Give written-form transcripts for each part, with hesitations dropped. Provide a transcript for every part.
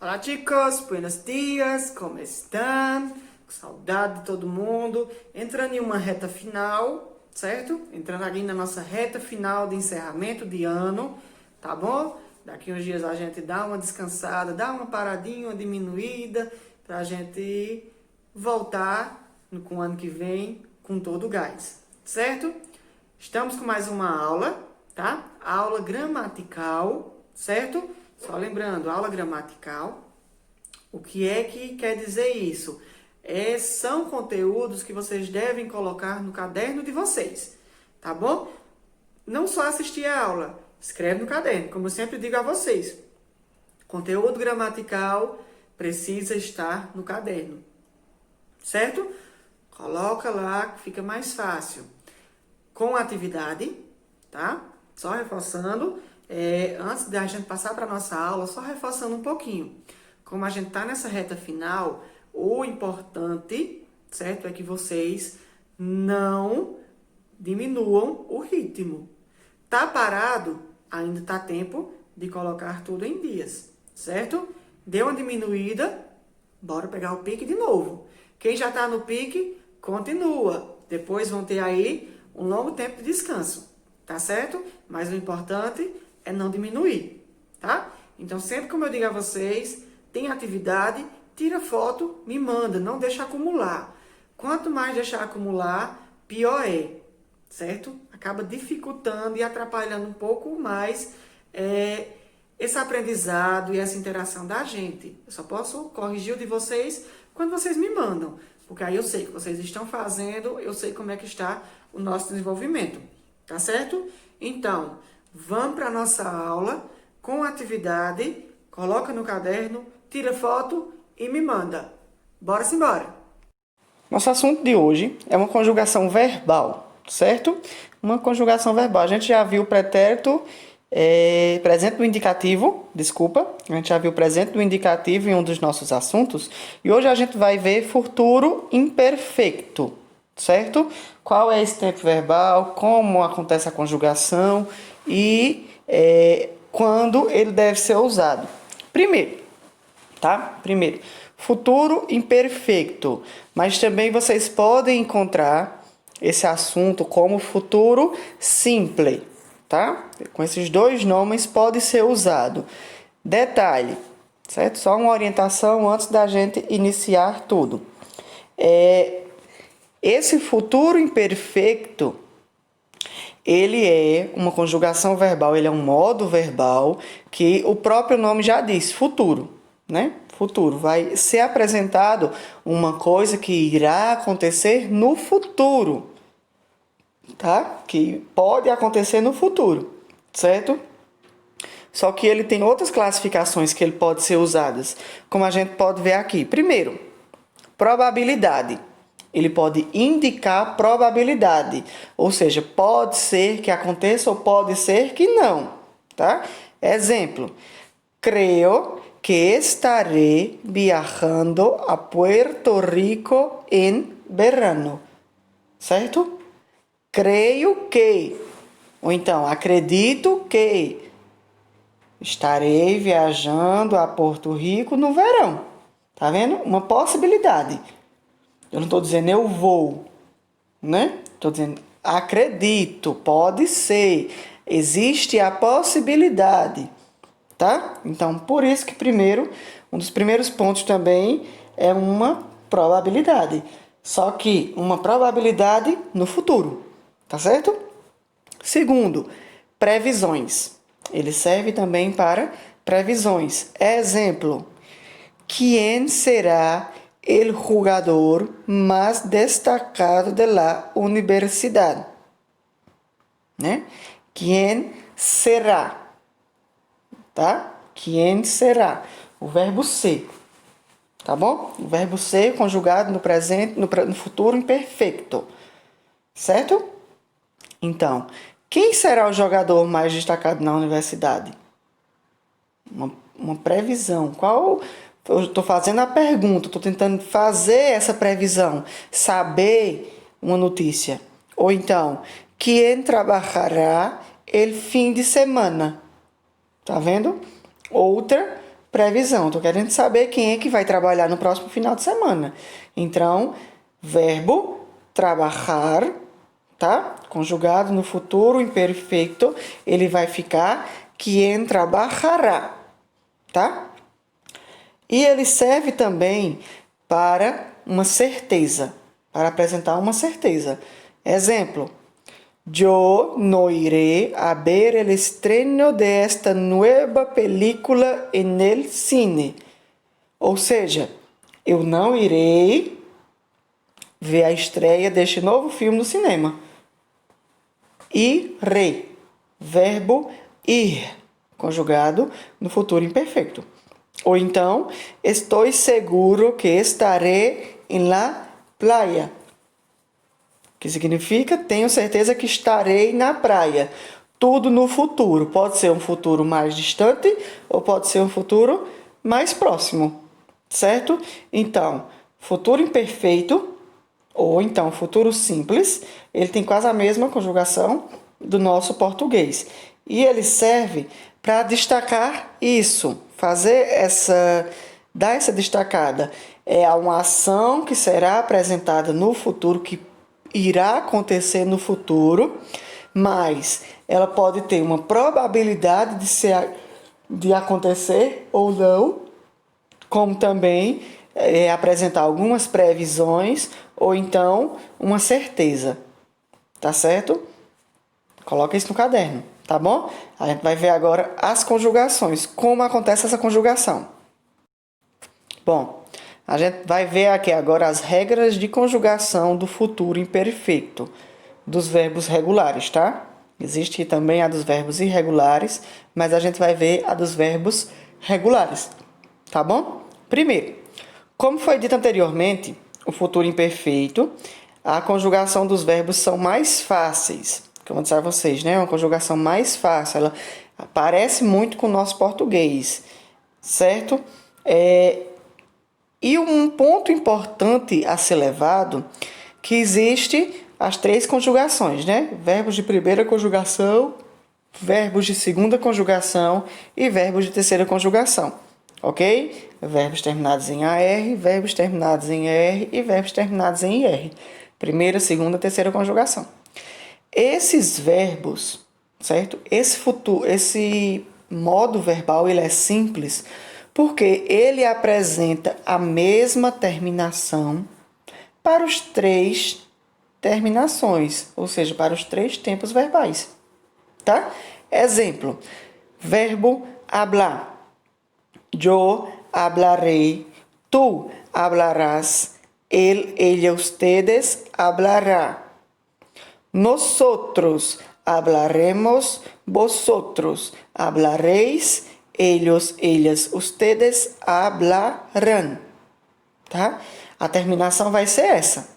Olá, chicos, buenos dias, como estão? Saudade de todo mundo. Entrando em uma reta final, certo? Entrando aqui na nossa reta final de encerramento de ano, tá bom? Daqui uns dias a gente dá uma descansada, dá uma paradinha, uma diminuída, pra gente voltar com o ano que vem com todo o gás, certo? Estamos com mais uma aula, tá? Aula gramatical, certo? Só lembrando, aula gramatical, o que é que quer dizer isso? São conteúdos que vocês devem colocar no caderno de vocês, tá bom? Não só assistir a aula, escreve no caderno, como eu sempre digo a vocês. Conteúdo gramatical precisa estar no caderno, certo? Coloca lá, que fica mais fácil. Com atividade, tá? Só reforçando, antes da gente passar para a nossa aula, só reforçando um pouquinho. Como a gente está nessa reta final, o importante, certo, é que vocês não diminuam o ritmo. Tá parado? Ainda tá tempo de colocar tudo em dias, certo? Deu uma diminuída, bora pegar o pique de novo. Quem já está no pique, continua. Depois vão ter aí um longo tempo de descanso, tá certo? Mas o importante é não diminuir, tá? Então, sempre como eu digo a vocês, tem atividade, tira foto, me manda, não deixa acumular. Quanto mais deixar acumular, pior é, certo? Acaba dificultando e atrapalhando um pouco mais esse aprendizado e essa interação da gente. Eu só posso corrigir o de vocês quando vocês me mandam, porque aí eu sei que vocês estão fazendo, eu sei como é que está o nosso desenvolvimento, tá certo? Então, vamos para a nossa aula com atividade, coloca no caderno, tira foto e me manda. Bora embora! Nosso assunto de hoje é uma conjugação verbal, certo? Uma conjugação verbal. A gente já viu o pretérito presente do indicativo, a gente já viu o presente do indicativo em um dos nossos assuntos, e hoje a gente vai ver futuro imperfeito, certo? Qual é esse tempo verbal, como acontece a conjugação e quando ele deve ser usado. Primeiro, futuro imperfeito, mas também vocês podem encontrar esse assunto como futuro simple, tá? Com esses dois nomes pode ser usado. Detalhe, certo? Só uma orientação antes da gente iniciar tudo. Esse futuro imperfeito, ele é uma conjugação verbal, ele é um modo verbal que o próprio nome já diz, futuro, né? Futuro, vai ser apresentado uma coisa que irá acontecer no futuro, tá? Que pode acontecer no futuro, certo? Só que ele tem outras classificações que ele pode ser usadas, como a gente pode ver aqui. Primeiro, probabilidade. Ele pode indicar probabilidade, ou seja, pode ser que aconteça ou pode ser que não, tá? Exemplo, creo que estaré viajando a Puerto Rico en verano, certo? Creio que, ou então, acredito que estarei viajando a Porto Rico no verão, tá vendo? Uma possibilidade. Eu não estou dizendo eu vou, né? Estou dizendo acredito, pode ser, existe a possibilidade, tá? Então, por isso que um dos primeiros pontos também é uma probabilidade. Só que uma probabilidade no futuro, tá certo? Segundo, previsões. Ele serve também para previsões. Exemplo, quem será el jugador más destacado de la universidad, né? Quem será, tá? Quem será? O verbo ser, tá bom? O verbo ser conjugado no presente, no futuro imperfeito, certo? Então, quem será o jogador mais destacado na universidade? Uma previsão. Eu estou fazendo a pergunta, estou tentando fazer essa previsão, saber uma notícia. Ou então, quem trabalhará el fim de semana? Tá vendo? Outra previsão. Estou querendo saber quem é que vai trabalhar no próximo final de semana. Então, verbo trabalhar, tá? Conjugado no futuro imperfeito, ele vai ficar quien trabajará, tá? E ele serve também para uma certeza, para apresentar uma certeza. Exemplo: yo no iré a ver el estreno de esta nueva película en el cine. Ou seja, eu não irei ver a estreia deste novo filme no cinema. Irei, verbo ir, conjugado no futuro imperfeito. Ou então, estou seguro que estaré en la playa, que significa tenho certeza que estarei na praia. Tudo no futuro. Pode ser um futuro mais distante ou pode ser um futuro mais próximo, certo? Então, futuro imperfeito ou então futuro simples, ele tem quase a mesma conjugação do nosso português. E ele serve para destacar isso, dar essa destacada. É uma ação que será apresentada no futuro, que irá acontecer no futuro, mas ela pode ter uma probabilidade de acontecer ou não, como também apresentar algumas previsões ou então uma certeza, tá certo? Coloca isso no caderno, tá bom? A gente vai ver agora as conjugações, como acontece essa conjugação. Bom, a gente vai ver aqui agora as regras de conjugação do futuro imperfeito dos verbos regulares, tá? Existe também a dos verbos irregulares, mas a gente vai ver a dos verbos regulares, tá bom? Primeiro, como foi dito anteriormente, o futuro imperfeito, a conjugação dos verbos são mais fáceis. Como eu disse a vocês, né? Uma conjugação mais fácil, ela parece muito com o nosso português, certo? E um ponto importante a ser levado, que existe as 3 conjugações, né? Verbos de primeira conjugação, verbos de segunda conjugação e verbos de terceira conjugação, ok? Verbos terminados em AR, verbos terminados em ER e verbos terminados em IR. Primeira, segunda, terceira conjugação. Esses verbos, certo? Esse modo verbal, ele é simples porque ele apresenta a mesma terminação para os 3 terminações, ou seja, para os 3 tempos verbais, tá? Exemplo: verbo hablar. Yo hablaré, tú hablarás, él, ella, ustedes hablará. Nosotros hablaremos, vosotros hablaréis, ellos, ellas, ustedes hablarán, tá? A terminação vai ser essa,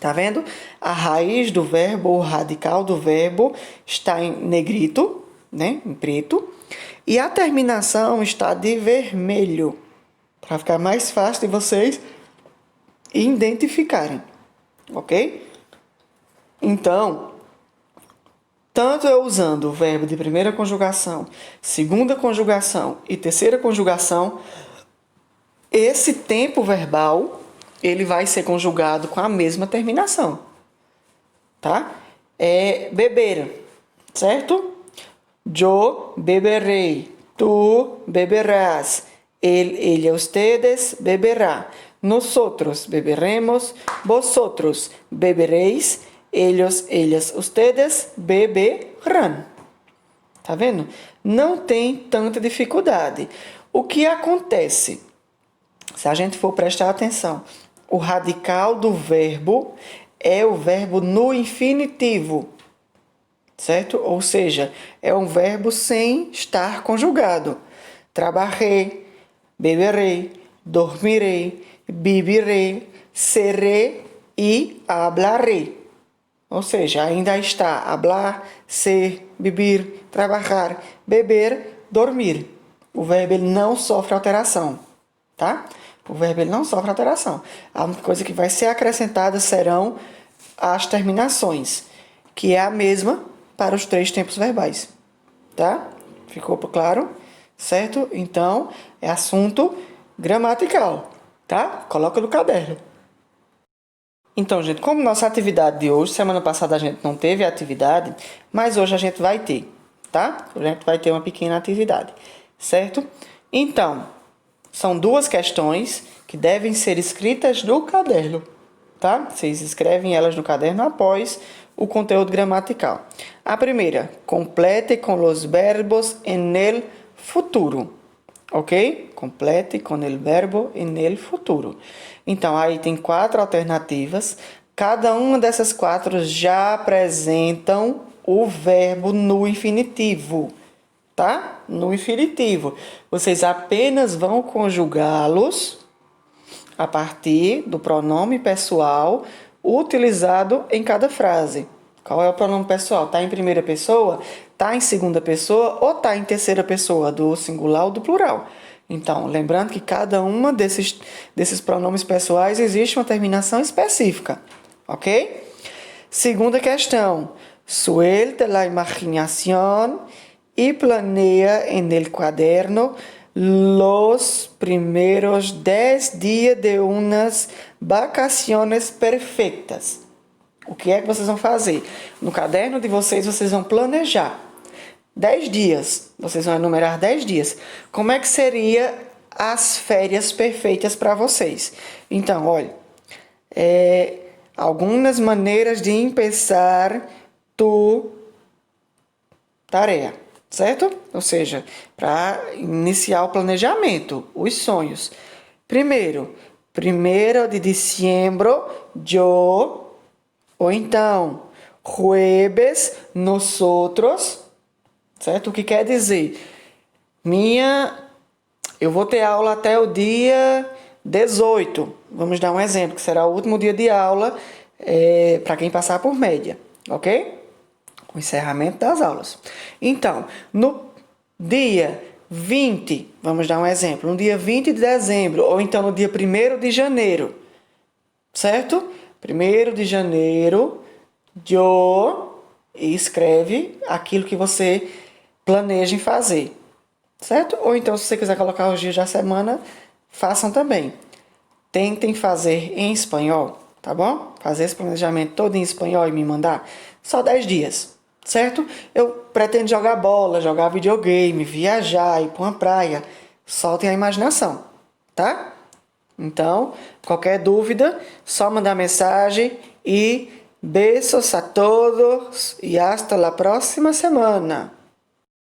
tá vendo? A raiz do verbo, o radical do verbo está em negrito, né? Em preto, e a terminação está de vermelho, para ficar mais fácil de vocês identificarem, ok? Então, tanto eu usando o verbo de primeira conjugação, segunda conjugação e terceira conjugação, esse tempo verbal, ele vai ser conjugado com a mesma terminação, tá? Beber, certo? Yo beberé, tú beberás, él, ella, ustedes beberá. Nosotros beberemos, vosotros beberéis, ellos, ellas, ustedes beberán. Tá vendo? Não tem tanta dificuldade. O que acontece? Se a gente for prestar atenção, o radical do verbo é o verbo no infinitivo, certo? Ou seja, é um verbo sem estar conjugado. Trabalhei, beberei, dormirei, vivirei, serei e hablarei. Ou seja, ainda está hablar, ser, beber, trabalhar, beber, dormir. O verbo ele não sofre alteração, tá? O verbo ele não sofre alteração. A única coisa que vai ser acrescentada serão as terminações, que é a mesma para os 3 tempos verbais, tá? Ficou claro? certo? Então, é assunto gramatical, tá? Coloca no caderno. Então, gente, como nossa atividade de hoje, semana passada a gente não teve atividade, mas hoje a gente vai ter, tá? A gente vai ter uma pequena atividade, certo? Então, são duas questões que devem ser escritas no caderno, tá? Vocês escrevem elas no caderno após o conteúdo gramatical. A primeira, complete com los verbos en el futuro, ok? Complete com el verbo en el futuro. Então, aí tem 4 alternativas. Cada uma dessas 4 já apresentam o verbo no infinitivo, tá? No infinitivo. Vocês apenas vão conjugá-los a partir do pronome pessoal utilizado em cada frase. Qual é o pronome pessoal? Está em primeira pessoa? Está em segunda pessoa? Ou está em terceira pessoa? Do singular ou do plural? Então, lembrando que cada uma desses pronomes pessoais existe uma terminação específica. Ok? Segunda questão. Suelta la imaginación y planea en el cuaderno los primeros 10 días de unas vacaciones perfeitas. O que é que vocês vão fazer? No caderno de vocês, vocês vão planejar 10 dias. Vocês vão enumerar 10 dias. Como é que seria as férias perfeitas para vocês? Então, olha, algumas maneiras de começar tu tarefa, certo? Ou seja, para iniciar o planejamento, os sonhos. Primeiro, 1 de diciembre, yo, ou então, jueves, nosotros, certo? O que quer dizer? Eu vou ter aula até o dia 18. Vamos dar um exemplo, que será o último dia de aula para quem passar por média, ok? O encerramento das aulas. Então, no dia 20, vamos dar um exemplo, no dia 20 de dezembro, ou então no dia 1º de janeiro, certo? 1º de janeiro, e escreve aquilo que você planeja em fazer, certo? Ou então, se você quiser colocar os dias da semana, façam também. Tentem fazer em espanhol, tá bom? Fazer esse planejamento todo em espanhol e me mandar só 10 dias, certo? Eu pretendo jogar bola, jogar videogame, viajar, ir para uma praia. Soltem a imaginação, tá? Então, qualquer dúvida, só mandar mensagem e besos a todos e hasta la próxima semana.